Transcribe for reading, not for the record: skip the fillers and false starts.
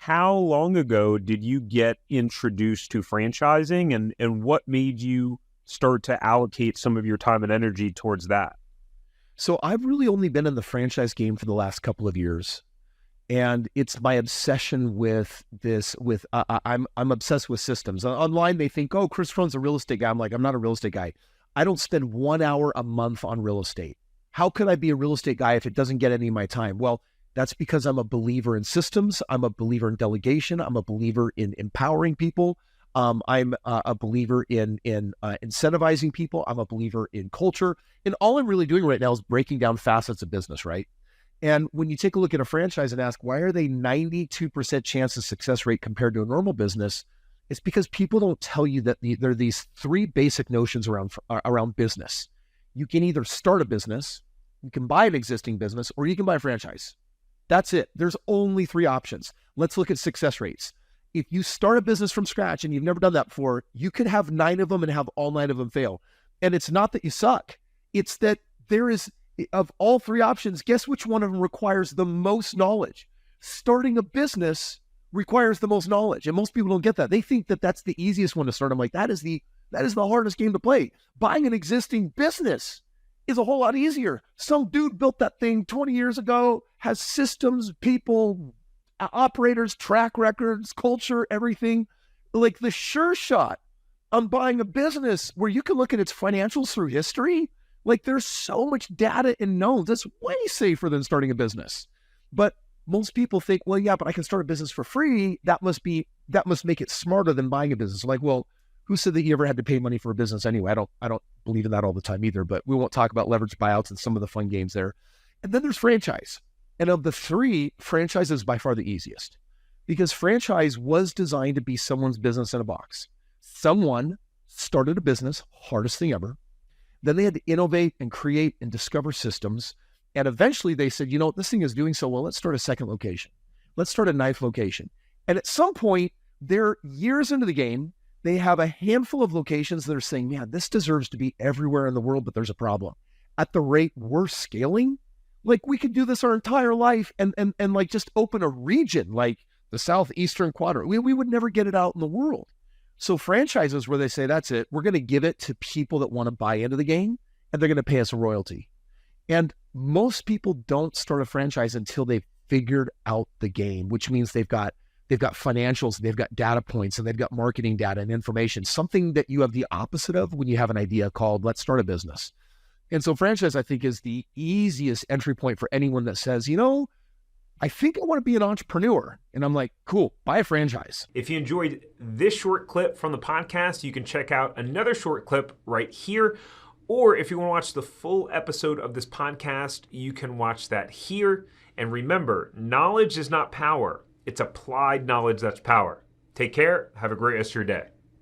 how long ago did you get introduced to franchising, and what made you start to allocate some of your time and energy towards that? So I've really only been in the franchise game for the last couple of years, and it's my obsession with this. I'm obsessed with systems. Online, they think, "Oh, Chris Frone's a real estate guy." I'm like, I'm not a real estate guy. I don't spend 1 hour a month on real estate. How could I be a real estate guy if it doesn't get any of my time? Well, that's because I'm a believer in systems. I'm a believer in delegation. I'm a believer in empowering people. I'm a believer in incentivizing people. I'm a believer in culture. And all I'm really doing right now is breaking down facets of business, right? And when you take a look at a franchise and ask, why are they 92% chance of success rate compared to a normal business? It's because people don't tell you that there are these three basic notions around business. You can either start a business, you can buy an existing business, or you can buy a franchise. That's it. There's only three options. Let's look at success rates. If you start a business from scratch and you've never done that before, you could have 9 of them and have all 9 of them fail. And it's not that you suck. It's that there is, of all three options, guess which one of them requires the most knowledge? Starting a business requires the most knowledge. And most people don't get that. They think that that's the easiest one to start. I'm like, that is the hardest game to play. Buying an existing business is a whole lot easier. Some dude built that thing 20 years ago, has systems, people, operators, track records, culture, everything. Like the sure shot on buying a business where you can look at its financials through history. Like there's so much data and knowns. That's way safer than starting a business. But most people think, well, yeah, but I can start a business for free. That must make it smarter than buying a business. Like, well, who said that you ever had to pay money for a business anyway? I don't believe in that all the time either, but we won't talk about leverage buyouts and some of the fun games there. And then there's franchise. And of the three, franchise is by far the easiest because franchise was designed to be someone's business in a box. Someone started a business, hardest thing ever. Then they had to innovate and create and discover systems. And eventually they said, this thing is doing so well, let's start a second location. Let's start a ninth location. And at some point, they're years into the game. They have a handful of locations that are saying, man, this deserves to be everywhere in the world, but there's a problem. At the rate we're scaling, like we could do this our entire life and like just open a region like the Southeastern Quadrant. We would never get it out in the world. So franchises where they say, that's it, we're going to give it to people that want to buy into the game and they're going to pay us a royalty. And most people don't start a franchise until they've figured out the game, which means they've got financials, they've got data points, and they've got marketing data and information, something that you have the opposite of when you have an idea called, let's start a business. And so franchise, I think, is the easiest entry point for anyone that says, I think I want to be an entrepreneur. And I'm like, cool, buy a franchise. If you enjoyed this short clip from the podcast, you can check out another short clip right here. Or if you want to watch the full episode of this podcast, you can watch that here. And remember, knowledge is not power. It's applied knowledge that's power. Take care. Have a great rest of your day.